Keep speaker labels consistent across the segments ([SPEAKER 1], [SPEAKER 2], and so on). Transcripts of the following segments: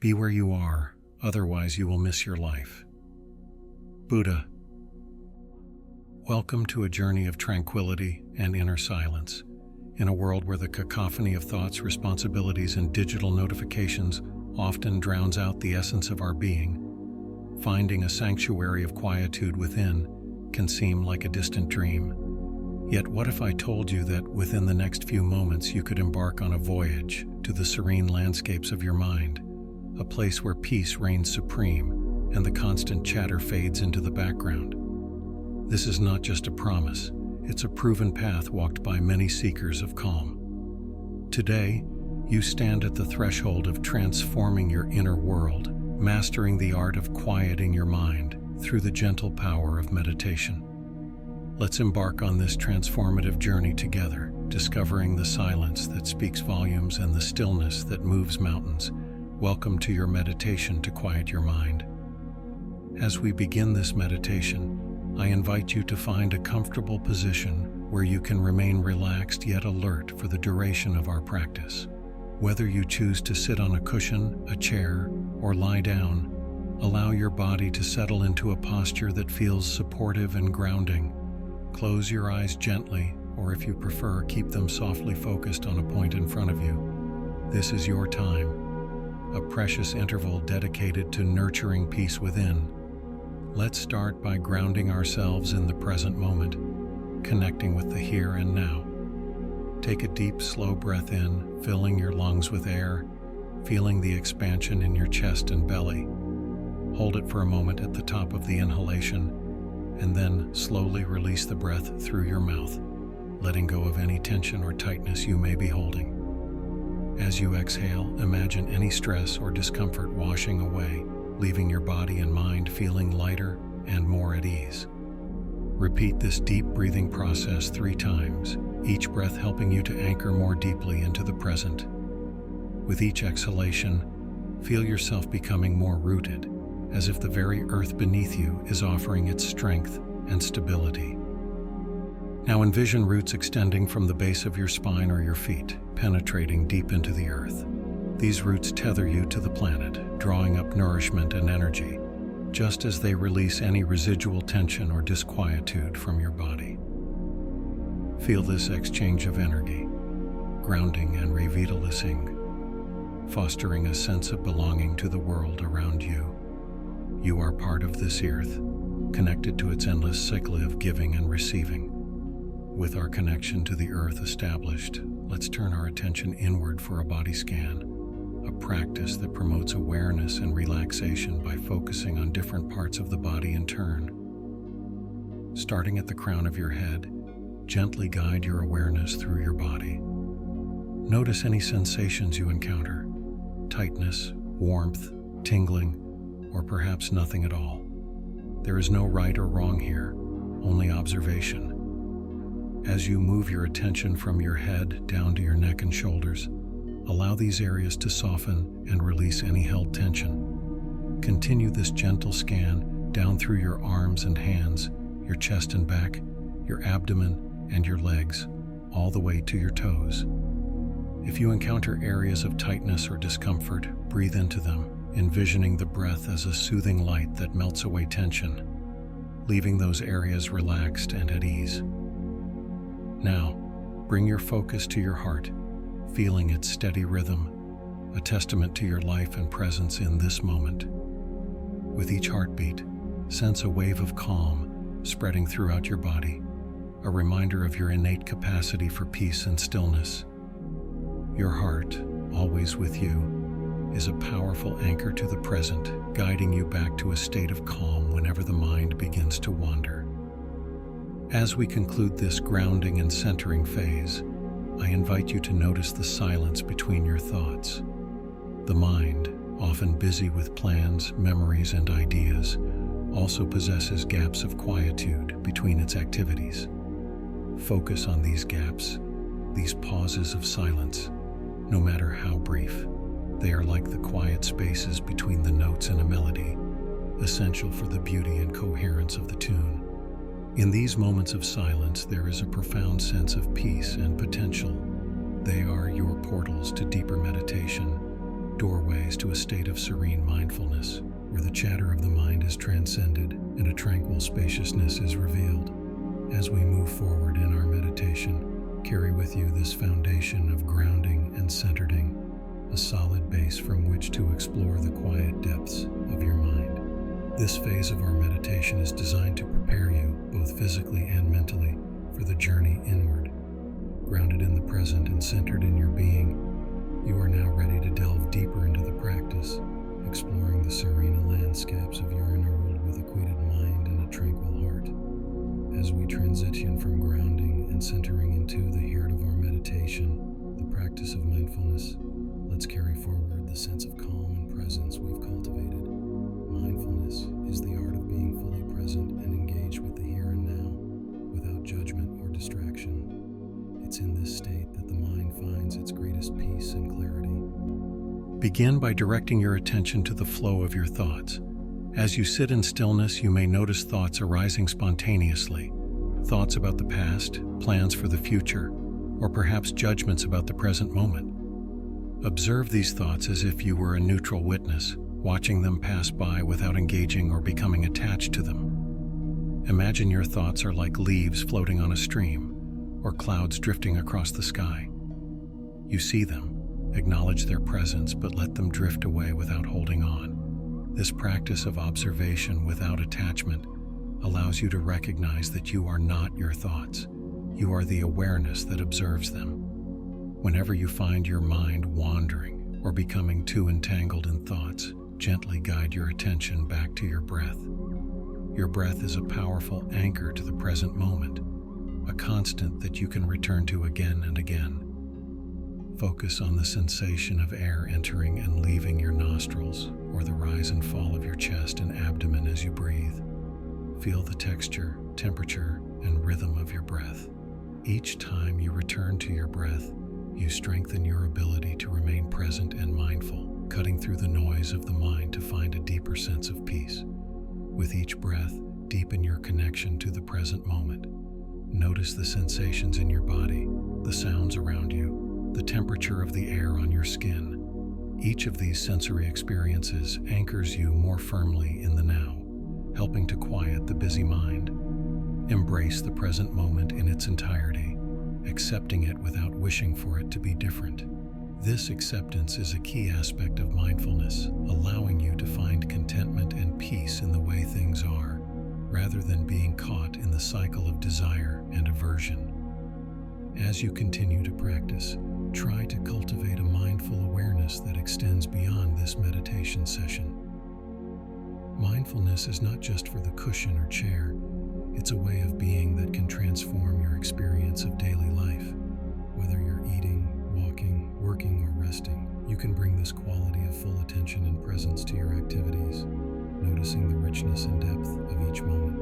[SPEAKER 1] Be where you are, otherwise you will miss your life. Buddha. Welcome to a journey of tranquility and inner silence. In a world where the cacophony of thoughts, responsibilities, and digital notifications often drowns out the essence of our being, finding a sanctuary of quietude within can seem like a distant dream. Yet what if I told you that within the next few moments you could embark on a voyage to the serene landscapes of your mind, a place where peace reigns supreme and the constant chatter fades into the background? This is not just a promise, it's a proven path walked by many seekers of calm. Today, you stand at the threshold of transforming your inner world, mastering the art of quieting your mind through the gentle power of meditation. Let's embark on this transformative journey together, discovering the silence that speaks volumes and the stillness that moves mountains. Welcome to your meditation to quiet your mind. As we begin this meditation, I invite you to find a comfortable position where you can remain relaxed yet alert for the duration of our practice. Whether you choose to sit on a cushion, a chair, or lie down, allow your body to settle into a posture that feels supportive and grounding. Close your eyes gently, or if you prefer, keep them softly focused on a point in front of you. This is your time, a precious interval dedicated to nurturing peace within. Let's start by grounding ourselves in the present moment, connecting with the here and now. Take a deep, slow breath in, filling your lungs with air, feeling the expansion in your chest and belly. Hold it for a moment at the top of the inhalation, and then slowly release the breath through your mouth, letting go of any tension or tightness you may be holding. As you exhale, imagine any stress or discomfort washing away, leaving your body and mind feeling lighter and more at ease. Repeat this deep breathing process 3 times, each breath helping you to anchor more deeply into the present. With each exhalation, feel yourself becoming more rooted, as if the very earth beneath you is offering its strength and stability. Now envision roots extending from the base of your spine or your feet, penetrating deep into the earth. These roots tether you to the planet, drawing up nourishment and energy, just as they release any residual tension or disquietude from your body. Feel this exchange of energy, grounding and revitalizing, fostering a sense of belonging to the world around you. You are part of this earth, connected to its endless cycle of giving and receiving. With our connection to the earth established, let's turn our attention inward for a body scan, a practice that promotes awareness and relaxation by focusing on different parts of the body in turn. Starting at the crown of your head, gently guide your awareness through your body. Notice any sensations you encounter: tightness, warmth, tingling, or perhaps nothing at all. There is no right or wrong here, only observation. As you move your attention from your head down to your neck and shoulders, allow these areas to soften and release any held tension. Continue this gentle scan down through your arms and hands, your chest and back, your abdomen, and your legs, all the way to your toes. If you encounter areas of tightness or discomfort, breathe into them, envisioning the breath as a soothing light that melts away tension, leaving those areas relaxed and at ease. Now, bring your focus to your heart, feeling its steady rhythm, a testament to your life and presence in this moment. With each heartbeat, sense a wave of calm spreading throughout your body, a reminder of your innate capacity for peace and stillness. Your heart, always with you, is a powerful anchor to the present, guiding you back to a state of calm whenever the mind begins to wander. As we conclude this grounding and centering phase, I invite you to notice the silence between your thoughts. The mind, often busy with plans, memories, and ideas, also possesses gaps of quietude between its activities. Focus on these gaps, these pauses of silence, no matter how brief. They are like the quiet spaces between the notes in a melody, essential for the beauty and coherence of the tune. In these moments of silence, there is a profound sense of peace and potential. They are your portals to deeper meditation, doorways to a state of serene mindfulness, where the chatter of the mind is transcended and a tranquil spaciousness is revealed. As we move forward in our meditation, carry with you this foundation of grounding and centering, a solid base from which to explore the quiet depths of your mind. This phase of our meditation is designed to prepare you, both physically and mentally, for the journey inward. Grounded in the present and centered in your being, you are now ready to delve deeper into the practice, exploring the serene landscapes of your inner world with a quieted mind and a tranquil heart. As we transition from grounding and centering into the heart of our meditation, the practice of mindfulness, let's carry forward the sense of calm and presence we've cultivated. Mindfulness is the art of being fully present and engaged with the here and now, without judgment or distraction. It's in this state that the mind finds its greatest peace and clarity. Begin by directing your attention to the flow of your thoughts. As you sit in stillness, you may notice thoughts arising spontaneously. Thoughts about the past, plans for the future, or perhaps judgments about the present moment. Observe these thoughts as if you were a neutral witness, watching them pass by without engaging or becoming attached to them. Imagine your thoughts are like leaves floating on a stream, or clouds drifting across the sky. You see them, acknowledge their presence, but let them drift away without holding on. This practice of observation without attachment allows you to recognize that you are not your thoughts. You are the awareness that observes them. Whenever you find your mind wandering or becoming too entangled in thoughts, gently guide your attention back to your breath. Your breath is a powerful anchor to the present moment, a constant that you can return to again and again. Focus on the sensation of air entering and leaving your nostrils, or the rise and fall of your chest and abdomen as you breathe. Feel the texture, temperature, and rhythm of your breath. Each time you return to your breath, you strengthen your ability to remain present and mindful, cutting through the noise of the mind to find a deeper sense of peace. With each breath, deepen your connection to the present moment. Notice the sensations in your body, the sounds around you, the temperature of the air on your skin. Each of these sensory experiences anchors you more firmly in the now, helping to quiet the busy mind. Embrace the present moment in its entirety, accepting it without wishing for it to be different. This acceptance is a key aspect of mindfulness, allowing you to find contentment and peace in the way things are, rather than being caught in the cycle of desire and aversion. As you continue to practice, try to cultivate a mindful awareness that extends beyond this meditation session. Mindfulness is not just for the cushion or chair, it's a way of being that can transform your experience of daily life. Whether you're eating, walking, working, or resting, you can bring this quality of full attention and presence to your activities, noticing the richness and depth of each moment.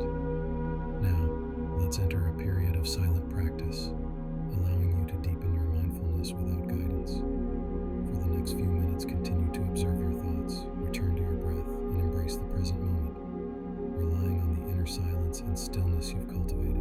[SPEAKER 1] Now, let's enter a period of silent practice, allowing you to deepen your mindfulness without guidance. For the next few minutes, continue to observe your thoughts, return to your breath, and embrace the present moment, relying on the inner silence and stillness you've cultivated.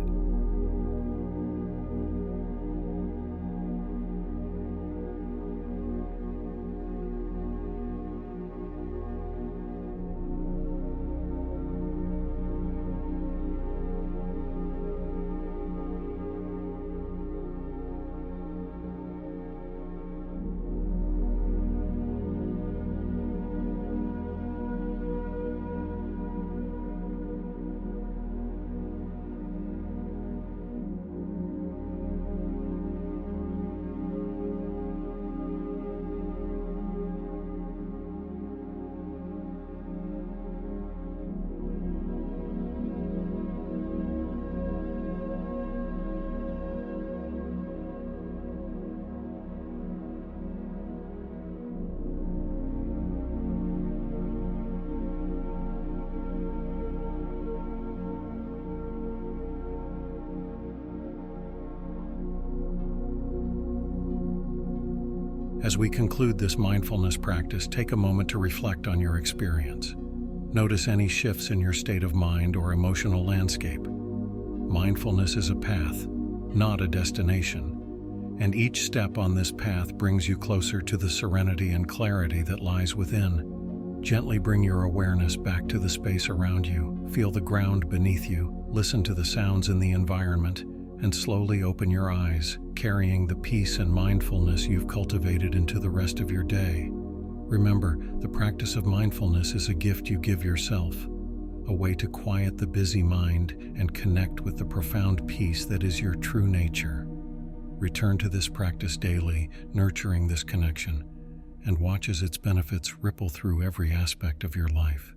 [SPEAKER 1] As we conclude this mindfulness practice, take a moment to reflect on your experience. Notice any shifts in your state of mind or emotional landscape. Mindfulness is a path, not a destination. and each step on this path brings you closer to the serenity and clarity that lies within. Gently bring your awareness back to the space around you, feel the ground beneath you, listen to the sounds in the environment, and slowly open your eyes, carrying the peace and mindfulness you've cultivated into the rest of your day. Remember, the practice of mindfulness is a gift you give yourself, a way to quiet the busy mind and connect with the profound peace that is your true nature. Return to this practice daily, nurturing this connection, and watch as its benefits ripple through every aspect of your life.